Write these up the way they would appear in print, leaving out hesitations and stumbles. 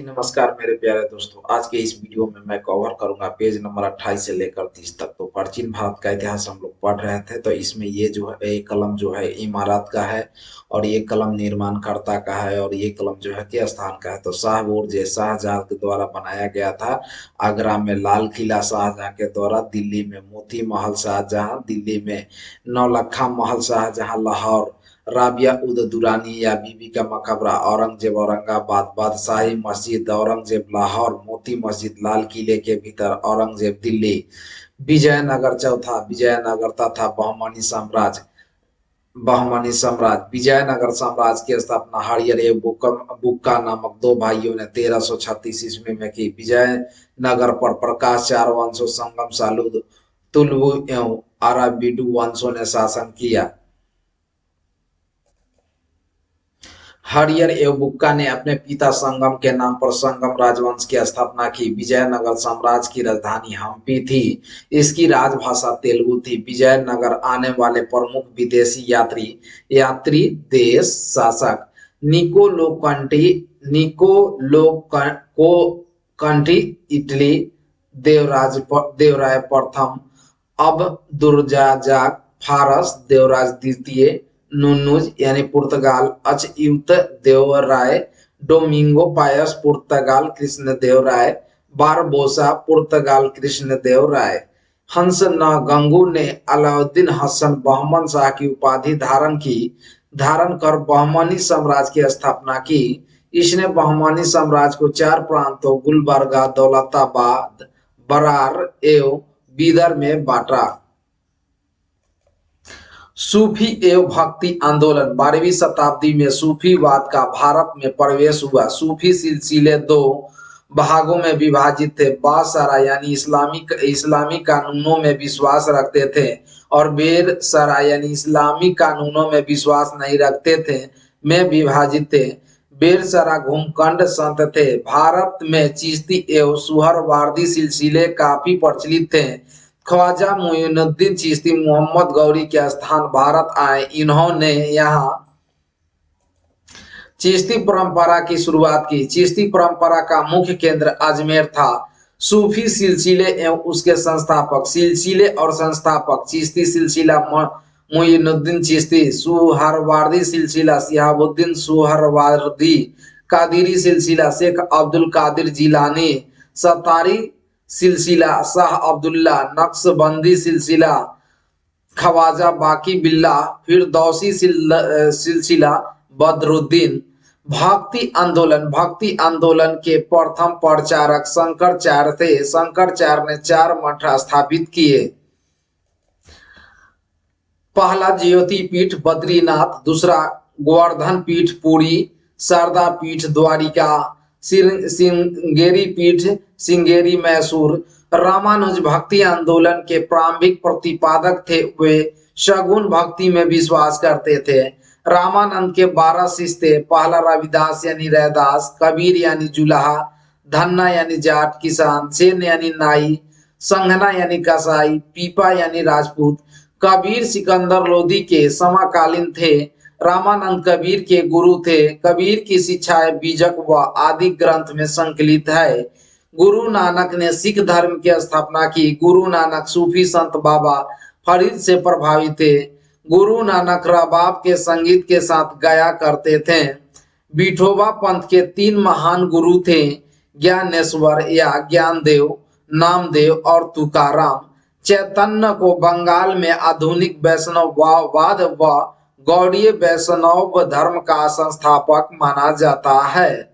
नमस्कार मेरे प्यारे दोस्तों। आज के इस वीडियो में मैं कवर करूंगा पेज नंबर 28 से लेकर 30 तक। तो प्राचीन भारत का इतिहास हम लोग पढ़ रहे थे, तो इसमें ये जो है एक कलम जो है इमारत का है और ये कलम निर्माणकर्ता का है और ये कलम जो है के स्थान का है। तो शाहबूर्ज शाहजहां के द्वारा बनाया गया था। आगरा में लाल किला शाहजहां के द्वारा, दिल्ली में मोती महल शाहजहां, दिल्ली में नौलखा महल शाहजहां, लाहौर राबिया उद दुरानी या बीबी का मकबरा औरंगजेब औरंगाबाद, बादशाही मस्जिद औरंगजेब लाहौर, मोती मस्जिद लाल किले के भीतर औरंगजेब दिल्ली, विजयनगर चौथा विजयनगर तथा बहमनी साम्राज्य विजयनगर साम्राज्य की स्थापना हरियर एवं बुक्का नामक दो भाइयों ने 1336 ईस्वी में की। विजयनगर पर प्रकाश चार वंशों संगम सालुद तुलु एवं अराबिडु वंशों ने शासन किया। हरियर एवं बुक्का ने अपने पिता संगम के नाम पर संगम राजवंश की स्थापना की। विजयनगर साम्राज्य की राजधानी हम्पी थी। इसकी राजभाषा तेलुगु थी। विजयनगर आने वाले प्रमुख विदेशी यात्री देश शासक निकोलो कंटी इटली, देवराय प्रथम अब्दुर्रजाक फारस, देवराज द्वितीय नुन्नुज यानी पुर्तगाल, अचयुत देवराय, डोमिंगो पायस पुर्तगाल, कृष्ण देवराय, बारबोसा पुर्तगाल, कृष्ण देवराय। हंस न गंगू ने अलाउद्दीन हसन बहमन शाह की उपाधि धारण कर बहमनी साम्राज्य की स्थापना की। इसने बहमनी साम्राज्य को चार प्रांतों गुलबर्गा, दौलताबाद, बरार एवं बीदर में बांटा। सूफी एवं भक्ति आंदोलन 12वीं शताब्दी में सूफीवाद का भारत में प्रवेश हुआ। सूफी सिलसिले दो भागों में विभाजित थे। बासरा यानी इस्लामी कानूनों में विश्वास रखते थे और बेरसरा यानी इस्लामी कानूनों में विश्वास नहीं रखते थे में विभाजित थे। बेरसरा घुमकंड संत थे। भारत में चिश्ती एवं सुहरवार्दी सिलसिले काफी प्रचलित थे। ख्वाजा मुइनुद्दीन चिश्ती मोहम्मद गौरी के स्थान भारत आए। इन्होंने यहाँ चिश्ती परंपरा की शुरुआत की। चिश्ती परंपरा का मुख्य केंद्र अजमेर था। सूफी सिलसिले एवं उसके संस्थापक। सिलसिले और संस्थापक। चिश्ती सिलसिला मुइनुद्दीन चिश्ती, सुहरवार्दी सिलसिला शिहाबुद्दीन सुहरवार्दी, कादिरी सिलसिला शेख अब्दुल कादिर जिलानी, सतारी सिलसिला शाह अब्दुल्ला, नक्शबंदी सिलसिला ख्वाजा बाकी बिल्ला, फिरदौसी सिलसिला बदरुद्दीन। भक्ति आंदोलन के प्रथम प्रचारक शंकराचार्य थे। शंकराचार्य ने 4 मठ स्थापित किए। पहला ज्योति पीठ बद्रीनाथ, दूसरा गोवर्धन पीठ पुरी, शारदा पीठ द्वारिका, सिंगेरी पीठ सिंगेरी मैसूर। रामानुज भक्ति आंदोलन के प्रारंभिक प्रतिपादक थे। वे सगुण भक्ति में विश्वास करते थे। रामानंद के 12 शिष्य थे। पहला रविदास यानी रैदास, कबीर यानी जुलाहा, धन्ना यानी जाट किसान, सेन यानी नाई, संघना यानी कसाई, पीपा यानी राजपूत। कबीर सिकंदर लोदी के समकालीन थे। रामानंद कबीर के गुरु थे। कबीर की शिक्षाएं बीजक व आदि ग्रंथ में संकलित है। गुरु नानक ने सिख धर्म की स्थापना की। गुरु नानक सूफी संत बाबा फरीद से प्रभावित थे। गुरु नानक रबाब के संगीत के साथ गाया करते थे। विठोबा पंथ के 3 महान गुरु थे, ज्ञानेश्वर या ज्ञानदेव, नामदेव और तुकाराम। चैतन्य को बंगाल में आधुनिक वैष्णववाद व गौड़ीय वैष्णव धर्म का संस्थापक माना जाता है।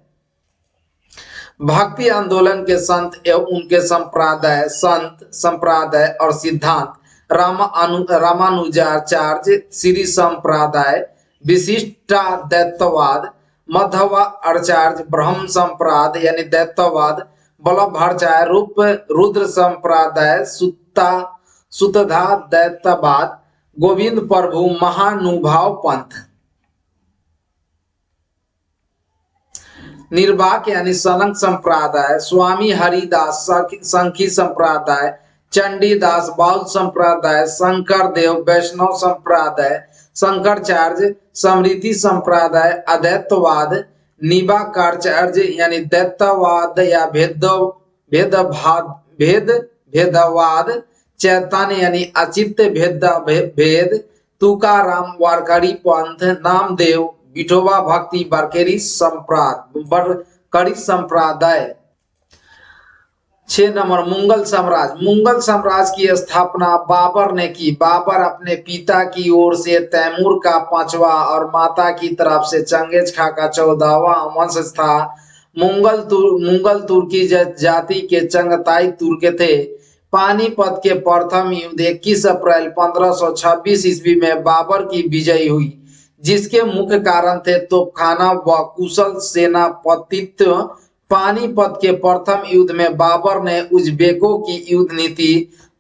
भक्ति आंदोलन के संत एवं उनके संप्रदाय और सिद्धांत। रामानुजाचार्य श्री संप्रदाय, विशिष्टाद्वैतवाद, मध्वाचार्य ब्रह्म संप्रदाय यानी द्वैतवाद, वल्लभाचार्य रुद्र संप्रदाय, शुद्धाद्वैतवाद, गोविंद प्रभु महानुभाव पंथ। निर्वाक यानी सनक संप्रदाय, स्वामी हरिदास संखी संप्रदाय, चंडीदास बौद्ध संप्रदाय, शंकर देव वैष्णव संप्रदाय, शंकराचार्य स्मृति संप्रदाय, अद्वैतवाद, निबा कार्चार्य यानी दैत्यवाद या भेदवाद, चैतन्य यानी अचित्त भेद, तुकाराम वारकरी पंथ, नामदेव विठोबा भक्ति बरकरी संप्रदाय। 6 नंबर मुगल साम्राज्य की स्थापना बाबर ने की। बाबर अपने पिता की ओर से तैमूर का 5वां और माता की तरफ से चंगेज खां का 14वां वंशज था। मुगल तुर्की जाति के चंगताई तुर्क थे। पानीपत के प्रथम युद्ध 21 अप्रैल 1526 ईस्वी में बाबर की विजय हुई, जिसके मुख्य कारण थे तोपखाना व कुशल सेनापतित्व। पानीपत के प्रथम युद्ध में बाबर ने उज़्बेकों की युद्ध नीति,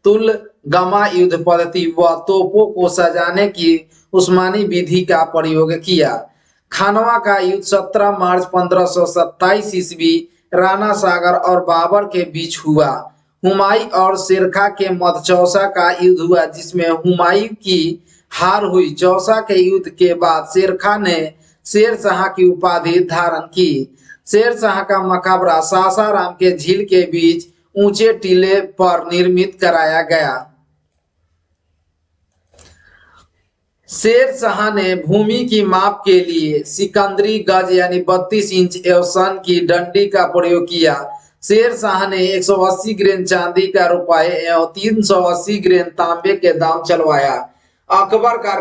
तुलगमा युद्ध पद्धति व तोपों को सजाने की उस्मानी विधि का प्रयोग किया। खानवा का युद्ध 17 मार्च 1527 ईस्वी राणा सागर और बाबर के बीच हुआ। हुमायूं और शेरखा के मध्य चौसा का युद्ध हुआ, जिसमें हुमायूं की हार हुई। चौसा के युद्ध के बाद शेरखा ने शेर शाह की उपाधि धारण की। शेर शाह का मकबरा सासाराम के झील के बीच ऊंचे टीले पर निर्मित कराया गया। शेर शाह ने भूमि की माप के लिए सिकंदरी गज यानी 32 इंच एवं की डंडी का प्रयोग किया। शेर शाह ने 180 ग्रेन चांदी का रुपये एवं 380 ग्रेन तांबे के दाम चलवाया। अकबर का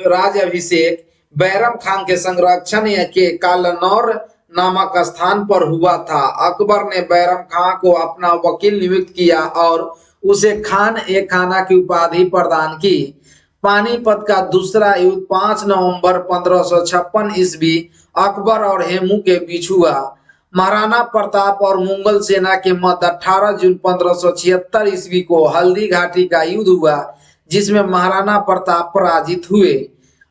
राज अभिषेक बैरम खान के संरक्षण के कालनौर नामक स्थान पर हुआ था। अकबर ने बैरम खान को अपना वकील नियुक्त किया और उसे खान ए खाना की उपाधि प्रदान की। पानीपत का दूसरा युद्ध 5 नवंबर 1556 ईस्वी अकबर और हेमू के बीच हुआ। महाराणा प्रताप और मुगल सेना के मध्य 18 जून 1576 ईस्वी को हल्दी घाटी का युद्ध हुआ, जिसमें महाराणा प्रताप पराजित हुए।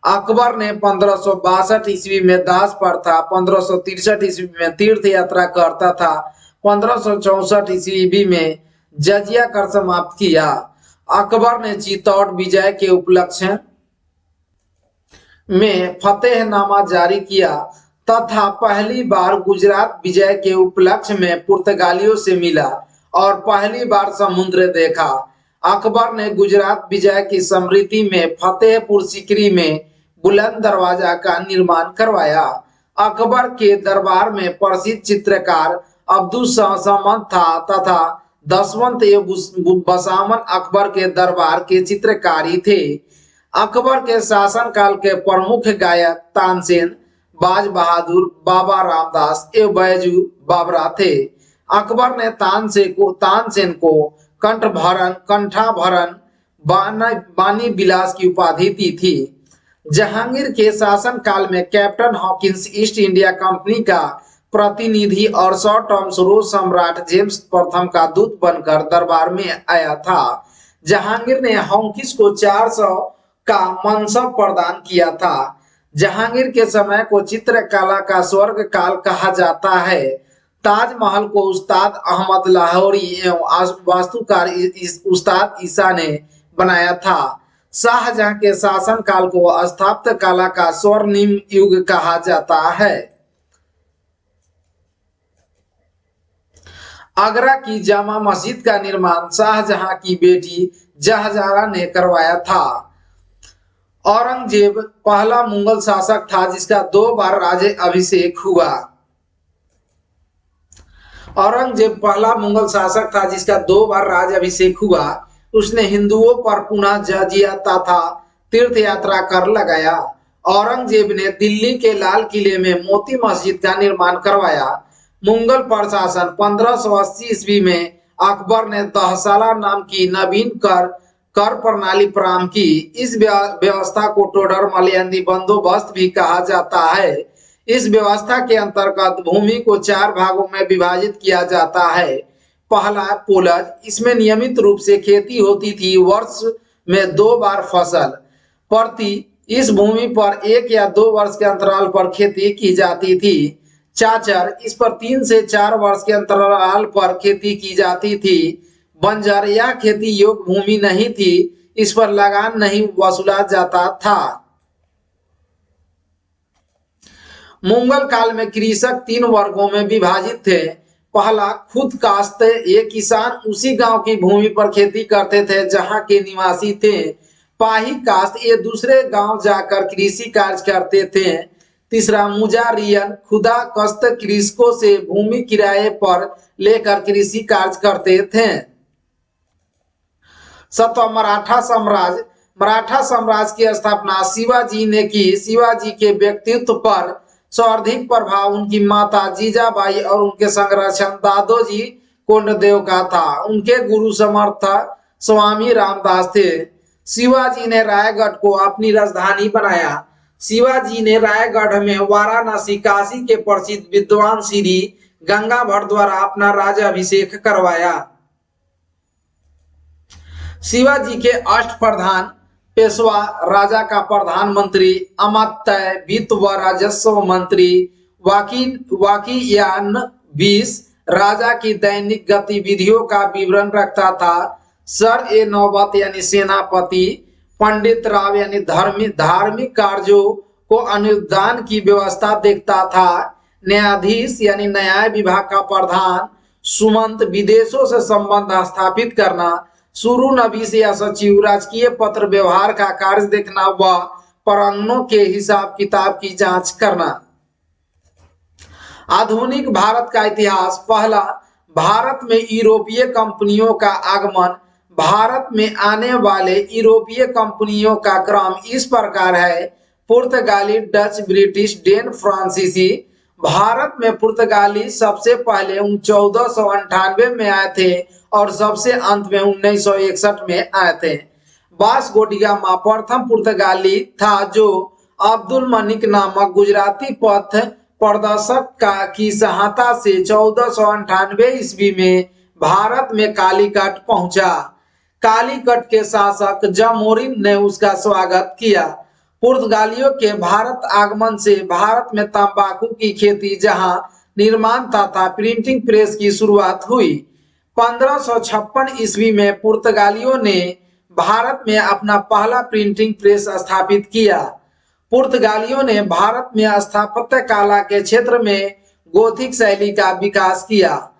अकबर ने 1562 ईस्वी में दास प्रथा, 1563 ईस्वी में तीर्थ यात्रा करता था, 1564 ईस्वी में जजिया कर समाप्त किया। अकबर ने चित्तौड़ विजय के उपलक्ष्य में फतेहनामा जारी किया तथा पहली बार गुजरात विजय के उपलक्ष्य में पुर्तगालियों से मिला और पहली बार समुद्र देखा। अकबर ने गुजरात विजय की स्मृति में फतेहपुर सीकरी में बुलंद दरवाजा का निर्माण करवाया। अकबर के दरबार में प्रसिद्ध चित्रकार अब्दुल समद था तथा दसवंत बसामन अकबर के दरबार के चित्रकारी थे। अकबर के शासनकाल के प्रमुख गायक तानसेन, बाज बहादुर, बाबा रामदास एवं बैजू बाबरा थे। अकबर ने तानसेन को कंठाभरण बानी बिलास की उपाधि दी थी। जहांगीर के शासनकाल में captain Hawkins east India company का प्रतिनिधि और शॉर्ट टर्म रोज सम्राट जेम्स प्रथम का दूत बनकर दरबार में आया था। जहांगीर ने हॉकिंस को 400 का मनसब प्रदान किया था। जहांगीर के समय को चित्रकला का स्वर्ग काल कहा जाता है। ताजमहल को उस्ताद अहमद लाहौरी एवं वास्तुकार उस्ताद ईसा ने बनाया था। शाहजहां के शासनकाल को स्थापत्य कला का स्वर्णिम युग कहा जाता है। आगरा की जामा मस्जिद का निर्माण शाहजहां की बेटी जहांजारा ने करवाया था। औरंगजेब पहला मुगल शासक था जिसका 2 बार राज्य अभिषेक हुआ। औरंगजेब पहला मुगल शासक था जिसका 2 बार राज्य अभिषेक हुआ। उसने हिंदुओं पर पुनः जजिया तथा तीर्थ यात्रा कर लगाया। औरंगजेब ने दिल्ली के लाल किले में मोती मस्जिद का निर्माण करवाया। मुगल प्रशासन 1580 ईस्वी में अकबर ने तहसाला नाम की नवीन कर प्रणाली प्रारंभ की। इस व्यवस्था को टोडर मलयंदी बंदोबस्त भी कहा जाता है। इस व्यवस्था के अंतर्गत भूमि को 4 भागों में विभाजित किया जाता है। पहला पोलज, इसमें नियमित रूप से खेती होती थी। वर्ष में 2 बार फसल प्रति इस भूमि पर 1 या 2 वर्ष के अंतराल पर खेती की जाती थी। चाचर, इस पर 3 से 4 वर्ष के अंतराल पर खेती की जाती थी। बंजर, यह खेती योग्य भूमि नहीं थी, इस पर लगान नहीं वसूला जाता था। मुगल काल में कृषक 3 वर्गों में विभाजित थे। पहला खुद काश्त, ये किसान उसी गांव की भूमि पर खेती करते थे जहां के निवासी थे। पाही काश्त, ये दूसरे गांव जाकर कृषि कार्य करते थे। तीसरा मुजारियन, खुदा कश्त, कृषकों से भूमि किराए पर लेकर कृषि कार्य करते थे। सतवा मराठा साम्राज्य। मराठा साम्राज्य की स्थापना शिवाजी ने की। शिवाजी के व्यक्तित्व पर सर्वाधिक प्रभाव उनकी माता जीजाबाई और उनके संरक्षक दादोजी कोंडदेव का था। उनके गुरु समर्थ स्वामी रामदास थे। शिवाजी ने रायगढ़ को अपनी राजधानी बनाया। शिवाजी ने रायगढ़ में वाराणसी, काशी के प्रसिद्ध विद्वान श्री गंगा भट्ट द्वारा अपना राज्याभिषेक करवाया। शिवाजी के अष्टप्रधान पेशवा, राजा का प्रधानमंत्री, अमात्य, वित्त व राजस्व मंत्री, वाकियान 20, राजा की दैनिक गतिविधियों का विवरण रखता था। सर ए नौबत यानी सेनापति, पंडित राव यानी धार्मिक कार्यों को अनुदान की व्यवस्था देखता था। न्यायाधीश यानी न्याय विभाग का प्रधान, सुमंत, विदेशों से संबंध स्थापित करना, शुरू नबीस या सचिव, राजकीय पत्र व्यवहार का कार्य देखना व प्रंगनों के हिसाब किताब की जांच करना। आधुनिक भारत का इतिहास। पहला, भारत में यूरोपीय कंपनियों का आगमन। भारत में आने वाले यूरोपीय कंपनियों का क्रम इस प्रकार है: पुर्तगाली, डच, ब्रिटिश, डेन, फ्रांसीसी। भारत में पुर्तगाली सबसे पहले 1498 में आए थे और सबसे अंत में 1961 में आए थे। वास्को डी गामा प्रथम पुर्तगाली था जो अब्दुल मलिक नामक गुजराती पथ प्रदर्शक की सहायता से 1498 ईस्वी में भारत में कालीकट पहुंचा। कालीकट के शासक जामोरिन ने उसका स्वागत किया। पुर्तगालियों के भारत आगमन से भारत में तंबाकू की खेती, जहां निर्माण तथा प्रिंटिंग प्रेस की शुरुआत हुई। 1556 ईस्वी में पुर्तगालियों ने भारत में अपना पहला प्रिंटिंग प्रेस स्थापित किया। पुर्तगालियों ने भारत में स्थापत्य कला के क्षेत्र में गोथिक शैली का विकास किया।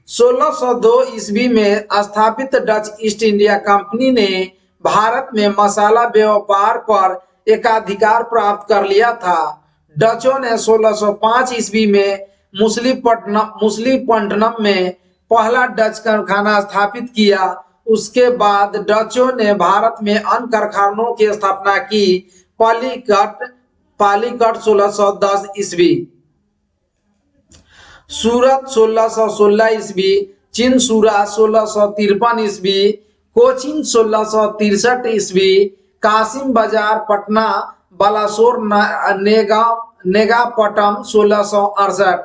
1602 ईस्वी में स्थापित डच ईस्ट इंडिया कंपनी ने भारत में मसाला व्यापार पर एकाधिकार प्राप्त कर लिया था। डचों ने 1605 ईस्वी में मुसलीपट्टनम में पहला डच कारखाना स्थापित किया। उसके बाद डचों ने भारत में अन्य कारखानों की स्थापना की। पालीकट 1610 ईस्वी, सूरत 1616 ईस्वी, चिनसुरा 1653 ईस्वी, कोचिन 1663 ईस्वी, कासिम बाजार पटना, बालासोर, नेगापटम 1668।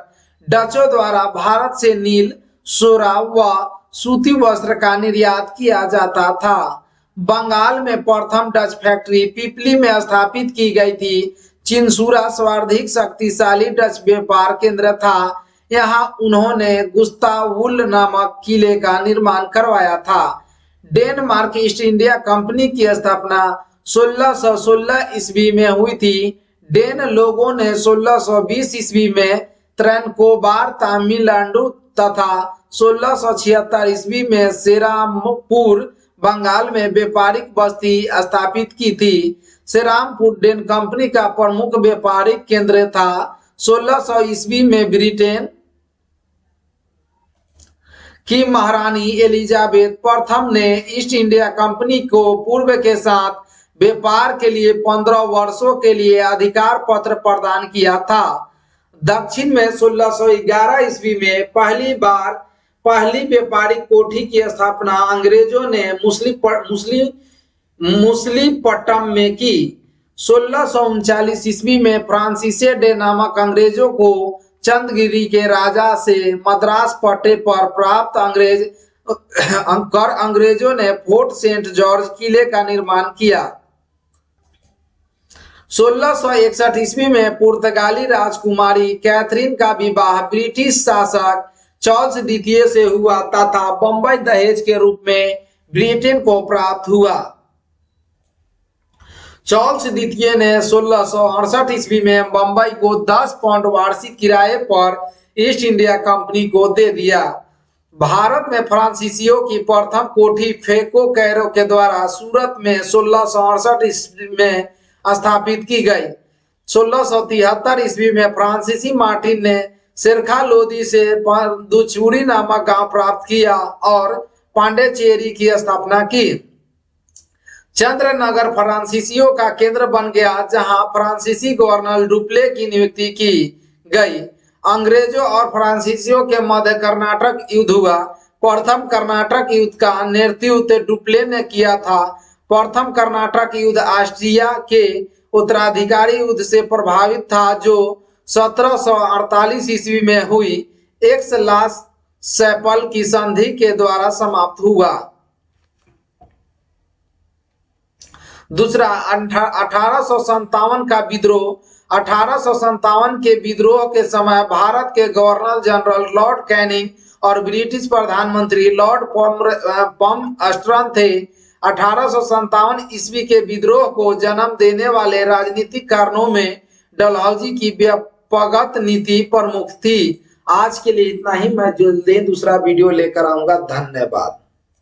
डचों द्वारा भारत से नील, सोरा व सूती वस्त्र का निर्यात किया जाता था। बंगाल में प्रथम डच फैक्ट्री पिपली में स्थापित की गई थी। चिनसुरा सर्वाधिक शक्तिशाली डच व्यापार केंद्र था। यहाँ उन्होंने गुस्तावुल नामक किले का निर्माण करवाया था। डेनमार्क ईस्ट इंडिया कंपनी की स्थापना 1616 ईस्वी में हुई थी। डेन लोगों ने 1620 ईस्वी में त्रैनकोबार तमिलनाडु तथा 1676 ईस्वी में सेरामपुर बंगाल में व्यापारिक बस्ती स्थापित की थी। सेरामपुर डेन कंपनी का प्रमुख व्यापारिक केंद्र था। 1600 ईस्वी में ब्रिटेन की महारानी एलिजाबेथ प्रथम ने ईस्ट इंडिया कंपनी को पूर्व के साथ व्यापार के लिए 15 वर्षों के लिए अधिकार पत्र प्रदान किया था। दक्षिण में 1611 ईस्वी में पहली व्यापारिक कोठी की स्थापना अंग्रेजों ने मुसलीपट्टम में की। 1639 ईस्वी में फ्रांसिसे डे नामक अंग्रेजों को चंद्रगिरी के राजा से मद्रास पट्टे पर प्राप्त अंग्रेजों ने फोर्ट सेंट जॉर्ज किले का निर्माण किया। 1661 ईस्वी में पुर्तगाली राजकुमारी कैथरीन का विवाह ब्रिटिश शासक चार्ल्स द्वितीय से हुआ तथा बंबई दहेज के रूप में ब्रिटेन को प्राप्त हुआ। चार्ल्स द्वितीय ने 1668 ईस्वी में बंबई को 10 पाउंड वार्षिक किराए पर ईस्ट इंडिया कंपनी को दे दिया। भारत में फ्रांसीसियों की प्रथम कोठी फेको कैरो के द्वारा सूरत में 1668 ईस्वी में स्थापित की गई। 1673 ईस्वी में फ्रांसीसी मार्टिन ने शेरखा लोदी से दुचूड़ी नामक गांव प्राप्त किया और पांडेचेरी की स्थापना की। चंद्रनगर फ्रांसीसियों का केंद्र बन गया, जहां फ्रांसीसी गवर्नर डुप्ले की नियुक्ति की गई। अंग्रेजों और फ्रांसीसियों के मध्य कर्नाटक युद्ध हुआ। प्रथम कर्नाटक युद्ध का नेतृत्व डुप्ले ने किया था। प्रथम कर्नाटक युद्ध ऑस्ट्रिया के उत्तराधिकारी युद्ध से प्रभावित था, जो 1748 ईस्वी में हुई एक्स-ला-चैपल की संधि के द्वारा समाप्त हुआ। दूसरा 1857 का विद्रोह। 1857 के विद्रोह के समय भारत के गवर्नर जनरल लॉर्ड कैनिंग और ब्रिटिश प्रधानमंत्री लॉर्ड पॉम्बस्टन थे। 1857 ईस्वी के विद्रोह को जन्म देने वाले राजनीतिक कारणों में डलहौजी की व्यापक नीति प्रमुख थी। आज के लिए इतना ही। मैं जल्दी दूसरा वीडियो लेकर आऊंगा। धन्यवाद।